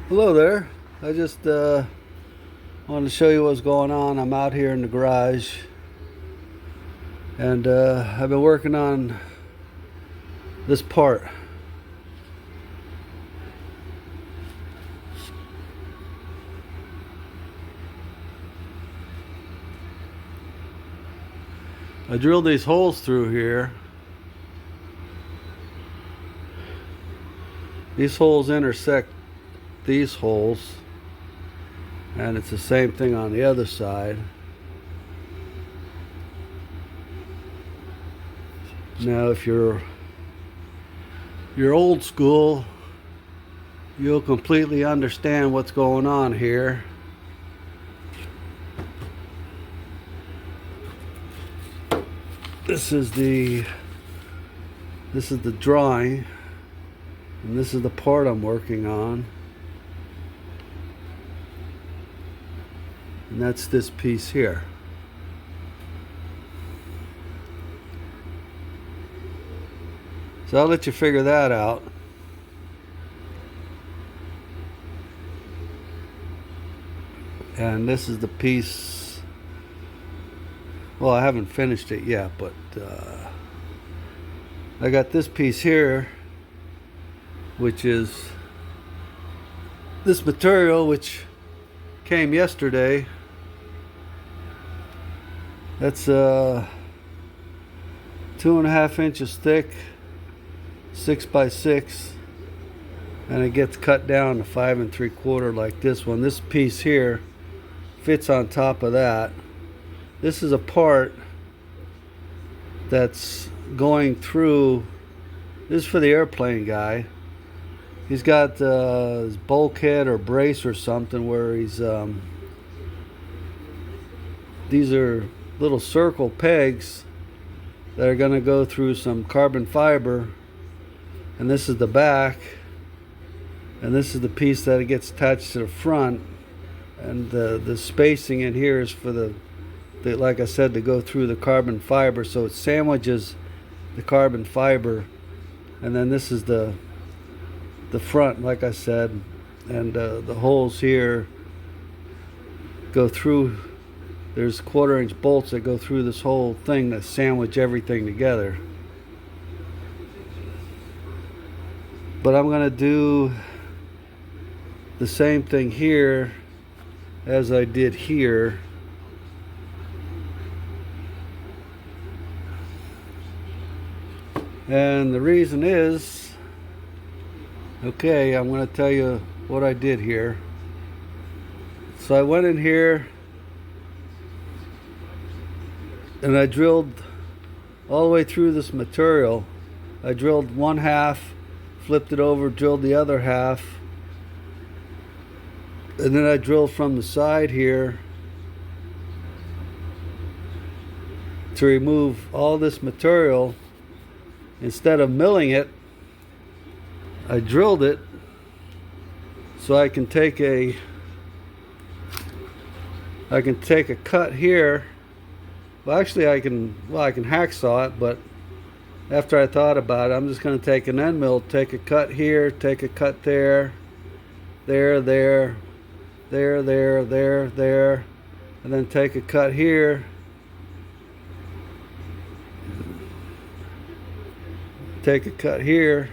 Hello there. I just wanted to show you what's going on. I'm out here in the garage, and I've been working on this part. I drilled these holes through here. These holes intersect these holes, and it's the same thing on the other side. Now if you're old school, you'll completely understand what's going on here. This is the drawing, and this is the part I'm working on. And that's this piece here. So I'll let you figure that out. And this is the piece. Well, I haven't finished it yet, but I got this piece here, which is this material, which came yesterday. That's 2.5 inches thick, 6 by 6, and it gets cut down to 5 3/4 like this one. This piece here fits on top of that. This is a part that's going through. This is for the airplane guy. He's got his bulkhead or brace or something where he's these are little circle pegs that are going to go through some carbon fiber, and this is the back, and this is the piece that it gets attached to the front, and the spacing in here is for the like I said, to go through the carbon fiber, so it sandwiches the carbon fiber. And then this is the front, like I said, and the holes here go through. There's 1/4-inch bolts that go through this whole thing that sandwich everything together. But I'm going to do the same thing here as I did here. And the reason is, okay, I'm going to tell you what I did here. So I went in here and I drilled all the way through this material. I drilled one half, flipped it over, drilled the other half, and then I drilled from the side here to remove all this material. Instead of milling it, I drilled it so I can take a cut here. Well, actually I can hacksaw it, but after I thought about it, I'm just going to take an end mill, take a cut here, take a cut there, there, there, there, there, there, there, and then take a cut here, take a cut here,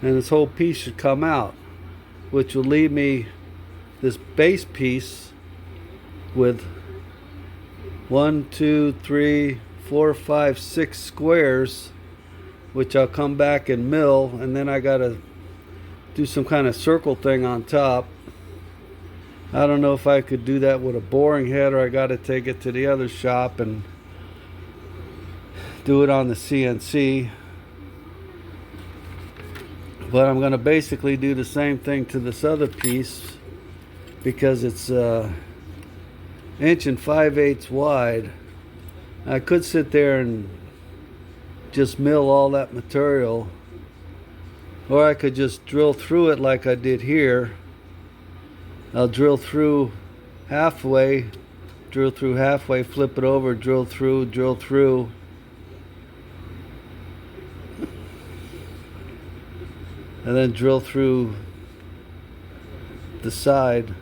and this whole piece should come out, which will leave me this base piece with 1, 2, 3, 4, 5, 6 squares, which I'll come back and mill, and then I gotta do some kind of circle thing on top. I don't know if I could do that with a boring head, or I gotta take it to the other shop and do it on the C.N.C. But I'm gonna basically do the same thing to this other piece, because it's 1 5/8 inches wide. I could sit there and just mill all that material, or I could just drill through it like I did here. I'll drill through halfway, flip it over, drill through, and then drill through the side,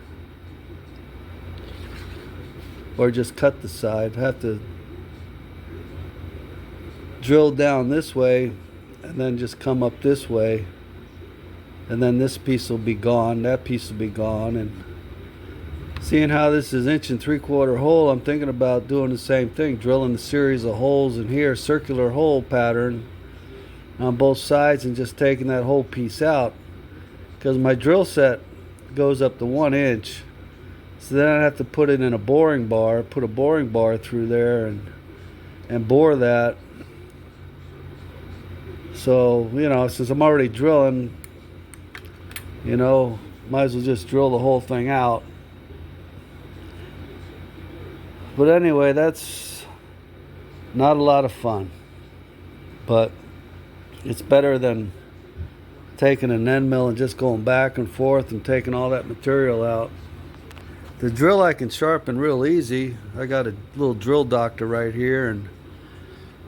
or just cut the side. I have to drill down this way and then just come up this way, and then this piece will be gone, that piece will be gone. And seeing how this is 1 3/4 hole, I'm thinking about doing the same thing, drilling a series of holes in here, circular hole pattern on both sides, and just taking that whole piece out, because my drill set goes up to 1 inch. So then I have to put it in a boring bar, put a boring bar through there and bore that. So, you know, since I'm already drilling, you know, might as well just drill the whole thing out. But anyway, that's not a lot of fun. But it's better than taking an end mill and just going back and forth and taking all that material out. The drill I can sharpen real easy. I got a little drill doctor right here, and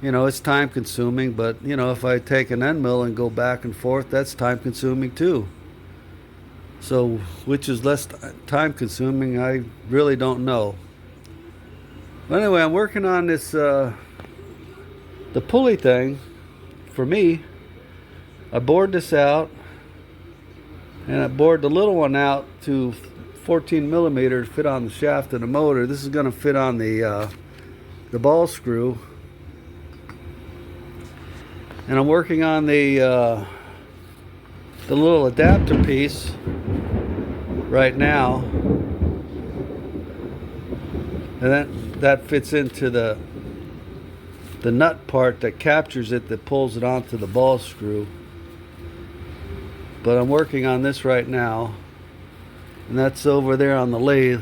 you know, it's time consuming, but you know, if I take an end mill and go back and forth, that's time consuming too. So which is less time consuming, I really don't know. But anyway, I'm working on this the pulley thing. For me, I bored this out, and I bored the little one out to 14 millimeter to fit on the shaft of the motor. This is going to fit on the ball screw. And I'm working on the little adapter piece right now, and that fits into the nut part that captures it, that pulls it onto the ball screw. But I'm working on this right now, and that's over there on the lathe.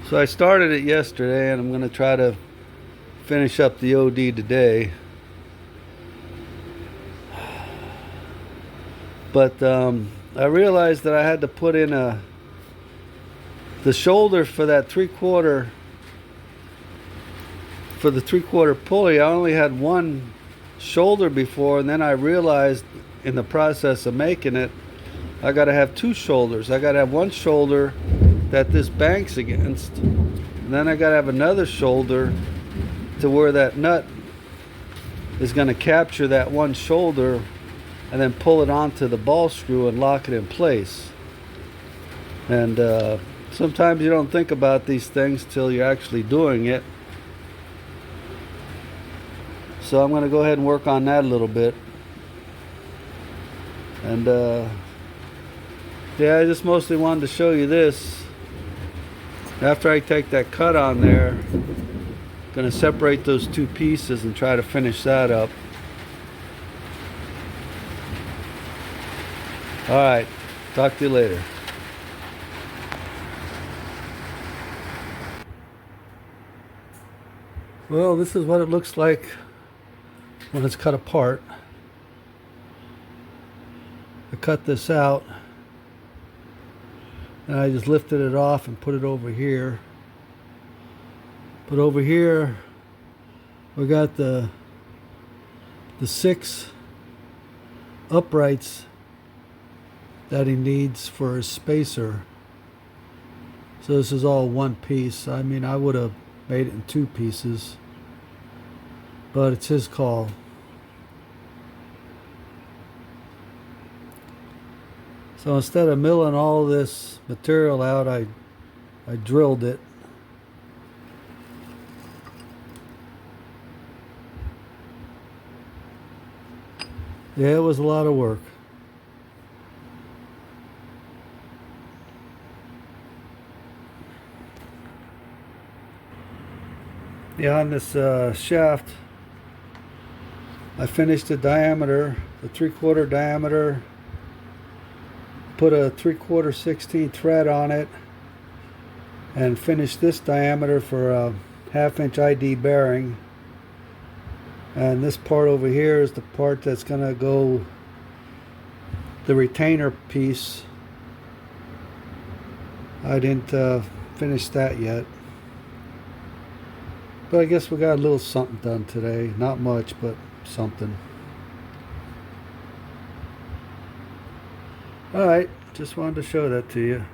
So I started it yesterday, and I'm going to try to finish up the OD today. But I realized that I had to put in the shoulder for that 3/4, for the 3/4 pulley. I only had one shoulder before, and then I realized in the process of making it, I got to have two shoulders. I got to have one shoulder that this banks against, and then I got to have another shoulder to where that nut is going to capture that one shoulder and then pull it onto the ball screw and lock it in place. And sometimes you don't think about these things till you're actually doing it. So I'm going to go ahead and work on that a little bit. And yeah, I just mostly wanted to show you this. After I take that cut on there, I'm going to separate those two pieces and try to finish that up. Alright, talk to you later. Well, this is what it looks like when it's cut apart. I cut this out, and I just lifted it off and put it over here. But over here we got the 6 uprights that he needs for his spacer. So this is all one piece. I mean, I would have made it in 2 pieces, but it's his call. So instead of milling all this material out, I drilled it. Yeah, it was a lot of work. Yeah, on this shaft, I finished the diameter, the 3/4 diameter, put a 3/4 16 thread on it, and finished this diameter for a 1/2 inch ID bearing. And this part over here is the part that's going to go, the retainer piece. I didn't finish that yet. But I guess we got a little something done today. Not much, but something. Alright, just wanted to show that to you.